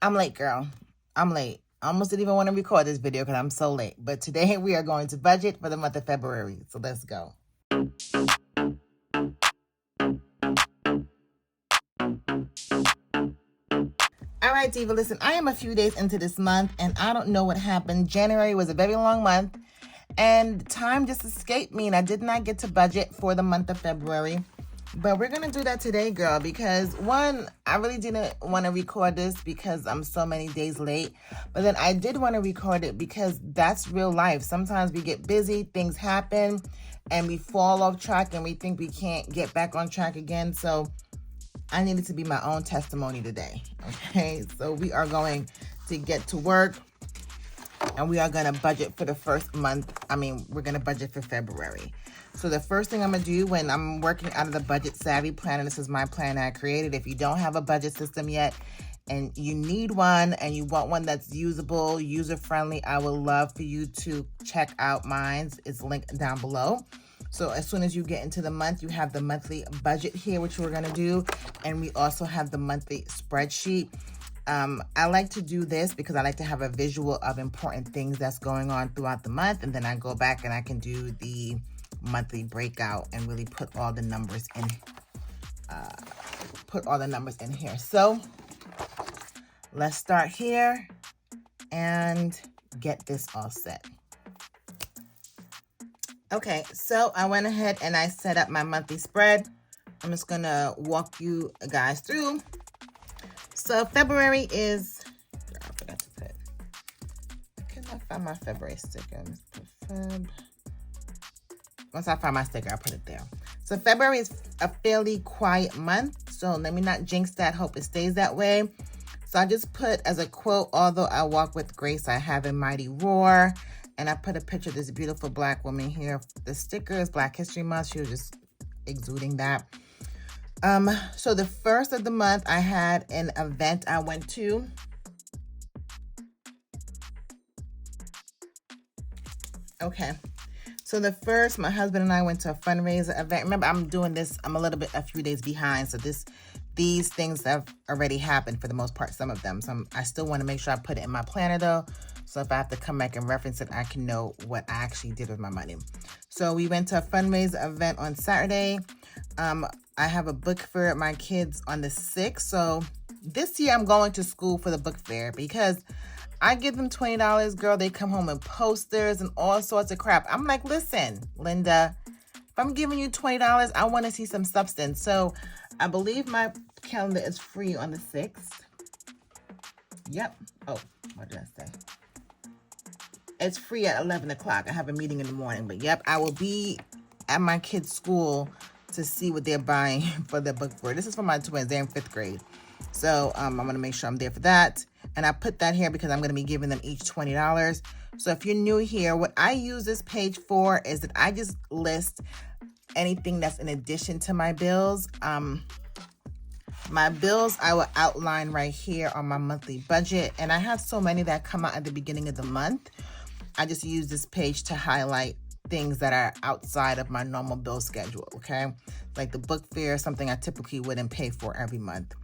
I'm late, girl. I'm late. I almost didn't even want to record this video because I'm so late. But today we are going to budget for the month of February. So let's go. All right, Diva, listen, I am a few days into this month and I don't know what happened. January was a very long month and time just escaped me and I did not get to budget for the month of February. But we're going to do that today, girl, because one, I really didn't want to record this because I'm so many days late. But then I did want to record it because that's real life. Sometimes we get busy, things happen, and we fall off track and we think we can't get back on track again. So I needed to be my own testimony today, okay? So we are going to get to work and we are going to budget for the first month. We're going to budget for February. So the first thing I'm going to do when I'm working out of the Budget Savvy plan, and this is my plan I created. If you don't have a budget system yet and you need one and you want one that's usable, user-friendly, I would love for you to check out mine. It's linked down below. So as soon as you get into the month, you have the monthly budget here, which we're going to do. And we also have the monthly spreadsheet. I like to do this because I like to have a visual of important things that's going on throughout the month. And then I go back and I can do the monthly breakout and really put all the numbers in here. So let's start here and get this all set. Okay, so I went ahead and I set up my monthly spread. I'm just gonna walk you guys through. So February is, I forgot to put, I cannot find my February sticker. Once I find my sticker, I'll put it there. So February is a fairly quiet month. So let me not jinx that. Hope it stays that way. So I just put as a quote, although I walk with grace, I have a mighty roar. And I put a picture of this beautiful Black woman here. The sticker is Black History Month. She was just exuding that. So the first of the month, I had an event I went to. Okay. So the first, my husband and I went to a fundraiser event. Remember, I'm doing this, I'm a few days behind. So these things have already happened for the most part, some of them. So I still want to make sure I put it in my planner though. So if I have to come back and reference it, I can know what I actually did with my money. So we went to a fundraiser event on Saturday. I have a book fair at my kids on the 6th. So this year I'm going to school for the book fair because I give them $20, girl. They come home with posters and all sorts of crap. I'm like, listen, Linda, if I'm giving you $20, I want to see some substance. So I believe my calendar is free on the 6th. Yep. Oh, what did I say? It's free at 11 o'clock. I have a meeting in the morning. But yep, I will be at my kids' school to see what they're buying for the book fair. This is for my twins. They're in 5th grade. So I'm going to make sure I'm there for that. And I put that here because I'm going to be giving them each $20. So if you're new here, what I use this page for is that I just list anything that's in addition to my bills. My bills I will outline right here on my monthly budget. And I have so many that come out at the beginning of the month. I just use this page to highlight things that are outside of my normal bill schedule, okay? Like the book fair, something I typically wouldn't pay for every month.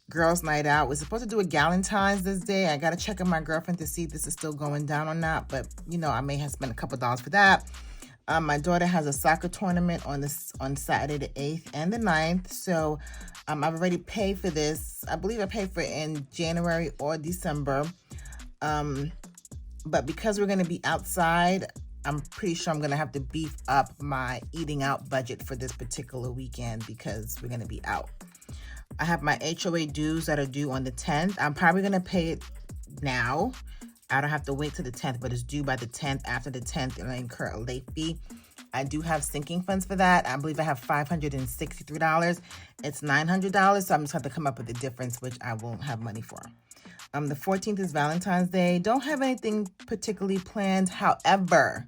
Girls' night out. We're supposed to do a Galentine's this day. I got to check on my girlfriend to see if this is still going down or not. But, I may have spent a couple dollars for that. My daughter has a soccer tournament on Saturday the 8th and the 9th. So I've already paid for this. I believe I paid for it in January or December. But because we're going to be outside, I'm pretty sure I'm going to have to beef up my eating out budget for this particular weekend because we're going to be out. I have my HOA dues that are due on the 10th. I'm probably going to pay it now. I don't have to wait till the 10th, but it's due by the 10th. After the 10th, and I incur a late fee. I do have sinking funds for that. I believe I have $563. It's $900, so I'm just have to come up with the difference, which I won't have money for. The 14th is Valentine's Day. Don't have anything particularly planned. However,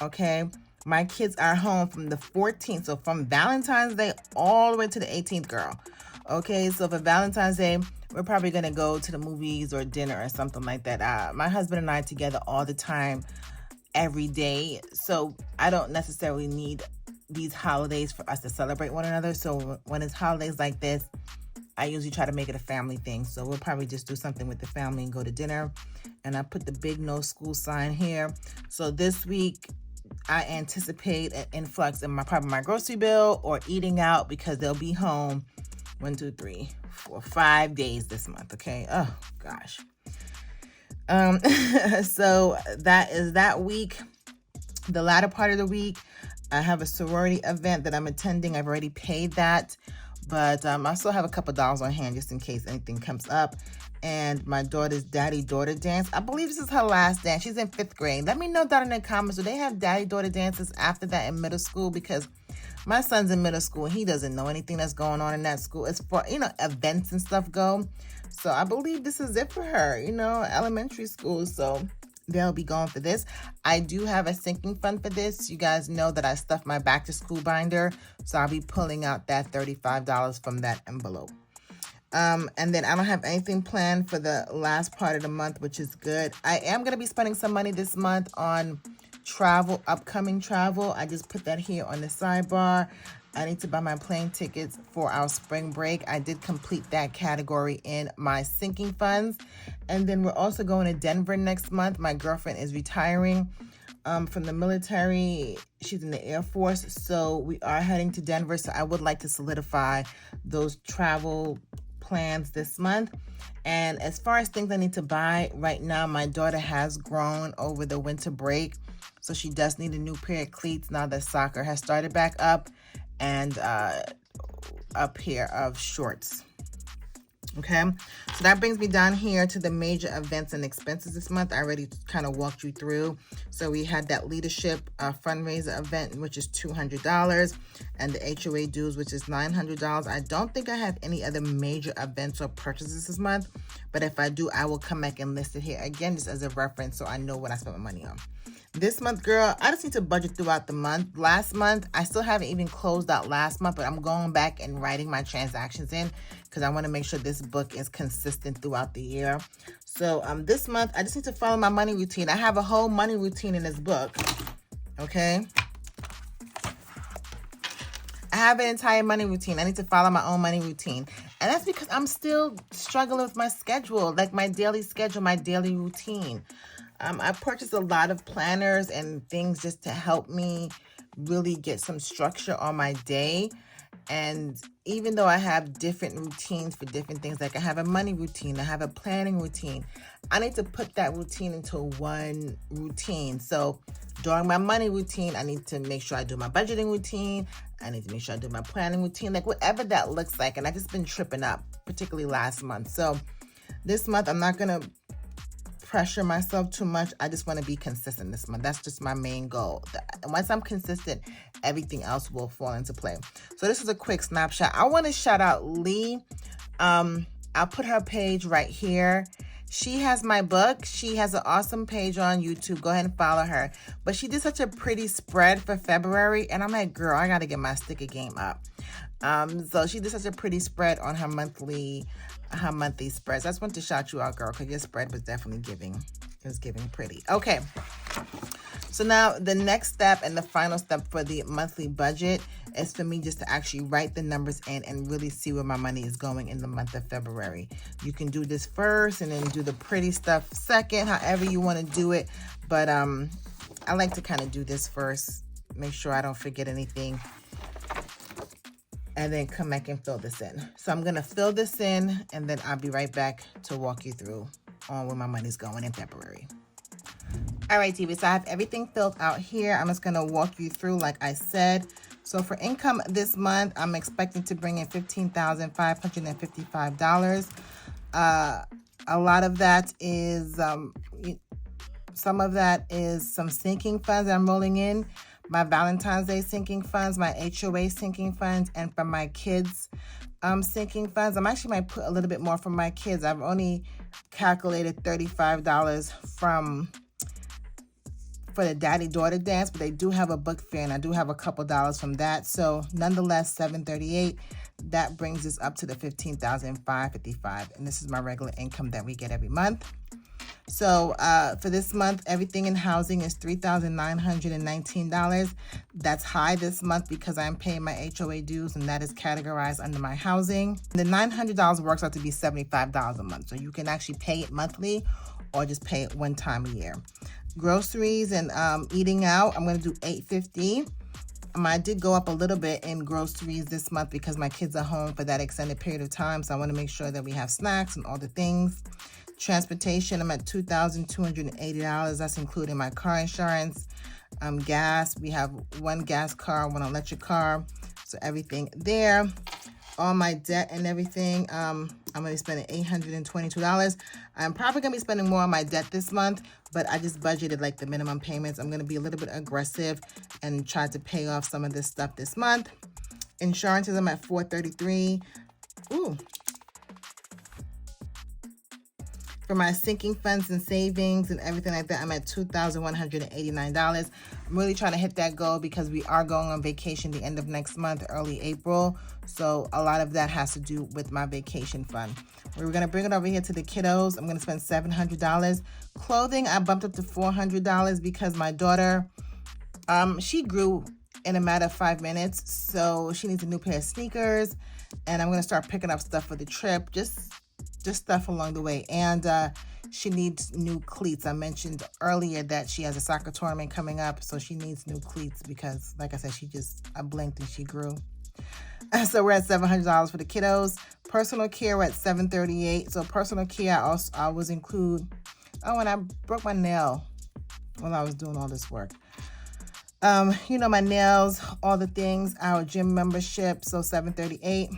okay, my kids are home from the 14th. So from Valentine's Day all the way to the 18th, girl. Okay, so for Valentine's Day, we're probably going to go to the movies or dinner or something like that. My husband and I are together all the time, every day. So I don't necessarily need these holidays for us to celebrate one another. So when it's holidays like this, I usually try to make it a family thing. So we'll probably just do something with the family and go to dinner. And I put the big no school sign here. So this week, I anticipate an influx in probably my grocery bill or eating out because they'll be home 1, 2, 3, 4, 5 days this month. Okay. Oh gosh. So that is that week. The latter part of the week, I have a sorority event that I'm attending. I've already paid that, but I still have a couple dollars on hand just in case anything comes up. And my daughter's daddy-daughter dance. I believe this is her last dance. She's in 5th grade. Let me know down in the comments, do they have daddy-daughter dances after that in middle school? Because my son's in middle school and he doesn't know anything that's going on in that school as far, events and stuff go. So I believe this is it for her, elementary school. So they'll be going for this. I do have a sinking fund for this. You guys know that I stuffed my back to school binder. So I'll be pulling out that $35 from that envelope. And then I don't have anything planned for the last part of the month, which is good. I am going to be spending some money this month on travel, upcoming travel. I just put that here on the sidebar. I need to buy my plane tickets for our spring break. I did complete that category in my sinking funds. And then we're also going to Denver next month. My girlfriend is retiring from the military. She's in the Air Force. So we are heading to Denver. So I would like to solidify those travel plans this month. And as far as things I need to buy right now, my daughter has grown over the winter break. So she does need a new pair of cleats now that soccer has started back up, and a pair of shorts. Okay, so that brings me down here to the major events and expenses this month. I already kind of walked you through. So we had that leadership fundraiser event, which is $200, and the HOA dues, which is $900. I don't think I have any other major events or purchases this month, but if I do, I will come back and list it here again, just as a reference so I know what I spent my money on. This month, girl, I just need to budget throughout the month. Last month, I still haven't even closed out last month, but I'm going back and writing my transactions in because I want to make sure this book is consistent throughout the year. So this month, I just need to follow my money routine. I have a whole money routine in this book, okay? I have an entire money routine. I need to follow my own money routine. And that's because I'm still struggling with my schedule, like my daily schedule, my daily routine. I purchased a lot of planners and things just to help me really get some structure on my day. And even though I have different routines for different things, like I have a money routine, I have a planning routine, I need to put that routine into one routine. So during my money routine, I need to make sure I do my budgeting routine. I need to make sure I do my planning routine, like whatever that looks like. And I've just been tripping up, particularly last month. So this month, I'm not going to pressure myself too much. I just want to be consistent this month. That's just my main goal. And once I'm consistent, everything else will fall into play. So this is a quick snapshot. I want to shout out Lee. I'll put her page right here. She has my book. She has an awesome page on YouTube. Go ahead and follow her. But she did such a pretty spread for February. And I'm like, girl, I got to get my sticker game up. So she did such a pretty spread on her monthly spreads. I just want to shout you out, girl, because your spread was definitely giving. It was giving pretty. Okay. So now the next step and the final step for the monthly budget is for me just to actually write the numbers in and really see where my money is going in the month of February. You can do this first and then do the pretty stuff second, however you want to do it. But I like to kind of do this first, make sure I don't forget anything, and then come back and fill this in. So I'm going to fill this in, and then I'll be right back to walk you through on where my money's going in February. All right, Diva, so I have everything filled out here. I'm just going to walk you through like I said. So for income this month, I'm expecting to bring in $15,555. A lot of that is, some of that is some sinking funds that I'm rolling in. My Valentine's Day sinking funds, my HOA sinking funds, and from my kids' sinking funds. I'm actually might put a little bit more from my kids. I've only calculated $35 for the daddy-daughter dance, but they do have a book fair, and I do have a couple dollars from that. So nonetheless, $738. That brings us up to the $15,555, and this is my regular income that we get every month. So for this month, everything in housing is $3,919. That's high this month because I'm paying my HOA dues, and that is categorized under my housing. The $900 works out to be $75 a month. So you can actually pay it monthly or just pay it one time a year. Groceries and eating out, I'm going to do $850. I did go up a little bit in groceries this month because my kids are home for that extended period of time. So I want to make sure that we have snacks and all the things. Transportation, I'm at $2,280. That's including my car insurance. Gas, we have one gas car, one electric car. So everything there. All my debt and everything, I'm going to be spending $822. I'm probably going to be spending more on my debt this month, but I just budgeted like the minimum payments. I'm going to be a little bit aggressive and try to pay off some of this stuff this month. Insurances, I'm at $433. Ooh. For my sinking funds and savings and everything like that, I'm at $2,189. I'm really trying to hit that goal because we are going on vacation the end of next month, early April. So a lot of that has to do with my vacation fund. We're going to bring it over here to the kiddos. I'm going to spend $700. Clothing, I bumped up to $400 because my daughter, she grew in a matter of 5 minutes. So she needs a new pair of sneakers. And I'm going to start picking up stuff for the trip. Just stuff along the way. And she needs new cleats. I mentioned earlier that she has a soccer tournament coming up, so she needs new cleats because, like I said, I blinked and she grew. So we're at $700 for the kiddos. Personal care, we're at $738. So personal care, I always include, and I broke my nail while I was doing all this work. My nails, all the things, our gym membership, so $738.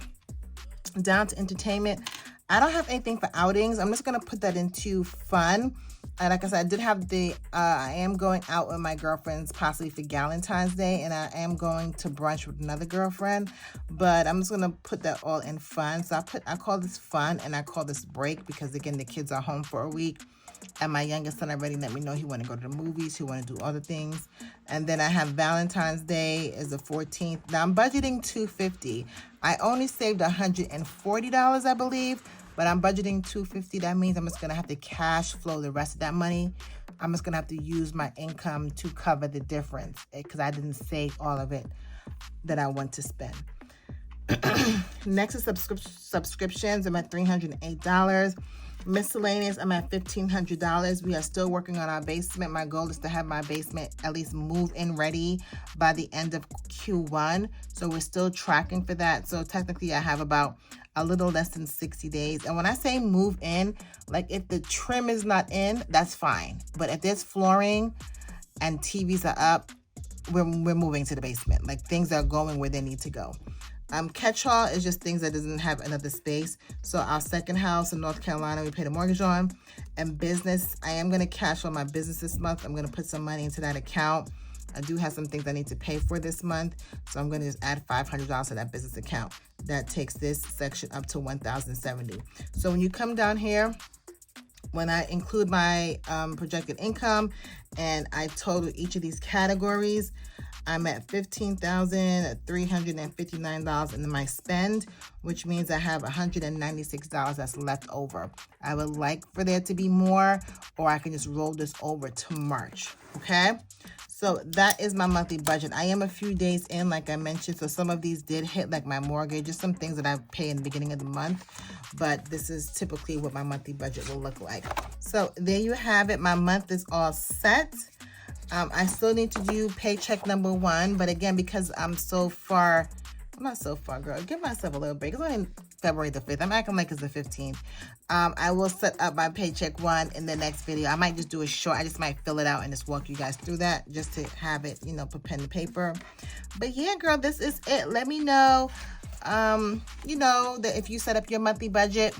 Down to entertainment, I don't have anything for outings. I'm just going to put that into fun. And like I said, I did have I am going out with my girlfriends possibly for Valentine's Day, and I am going to brunch with another girlfriend, but I'm just going to put that all in fun. So I call this fun and I call this break because, again, the kids are home for a week. And my youngest son already let me know he want to go to the movies. He want to do other things. And then I have Valentine's Day is the 14th. Now I'm budgeting $250. I only saved $140, I believe, but I'm budgeting $250. That means I'm just going to have to cash flow the rest of that money. I'm just going to have to use my income to cover the difference because I didn't save all of it that I want to spend. Next is subscriptions. I'm at $308. Miscellaneous, I'm at $1,500. We are still working on our basement. My goal is to have my basement at least move in ready by the end of Q1. So we're still tracking for that. So technically I have about a little less than 60 days. And when I say move in, like if the trim is not in, that's fine. But if there's flooring and TVs are up, we're moving to the basement. Like things are going where they need to go. Catch-all is just things that doesn't have another space. So our second house in North Carolina, we paid a mortgage on. And business, I am going to cash on my business this month. I'm going to put some money into that account. I do have some things I need to pay for this month. So I'm going to just add $500 to that business account. That takes this section up to $1,070. So when you come down here, when I include my projected income and I total each of these categories, I'm at $15,359 in my spend, which means I have $196 that's left over. I would like for there to be more, or I can just roll this over to March, okay? So that is my monthly budget. I am a few days in, like I mentioned, so some of these did hit, like my mortgage, just some things that I pay in the beginning of the month, but this is typically what my monthly budget will look like. So there you have it. My month is all set. I still need to do paycheck number 1, but again, because I'm not so far, girl. Give myself a little break. It's only February the 5th. I'm acting like it's the 15th. I will set up my paycheck 1 in the next video. I might just do a short. I just might fill it out and just walk you guys through that just to have it, put pen to paper. But yeah, girl, this is it. Let me know, that if you set up your monthly budget,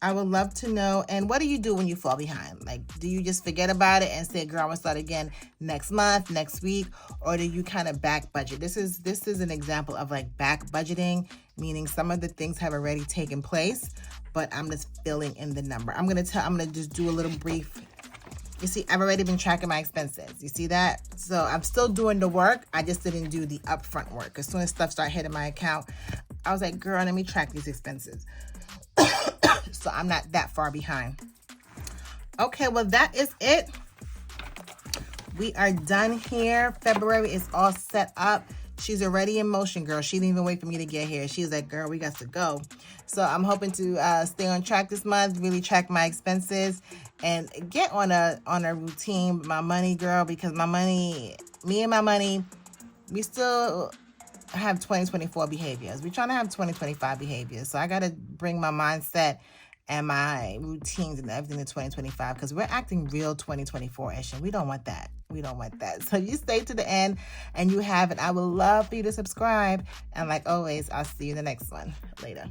I would love to know. And what do you do when you fall behind? Like, do you just forget about it and say, girl, I'm gonna start again next month, next week? Or do you kind of back budget? This is an example of like back budgeting, meaning some of the things have already taken place, but I'm just filling in the number. I'm gonna just do a little brief. You see, I've already been tracking my expenses. You see that? So I'm still doing the work. I just didn't do the upfront work. As soon as stuff started hitting my account, I was like, girl, let me track these expenses. So I'm not that far behind. Okay, well, that is it. We are done here. February is all set up. She's already in motion, girl. She didn't even wait for me to get here. She's like, girl, we got to go. So I'm hoping to stay on track this month, really track my expenses, and get on a routine with my money, girl, because my money, me and my money, we still have 2024 behaviors. We're trying to have 2025 behaviors. So I got to bring my mindset and my routines and everything to 2025, because we're acting real 2024-ish, and we don't want that. We don't want that. So you stay to the end and you have it. I would love for you to subscribe. And like always, I'll see you in the next one. Later.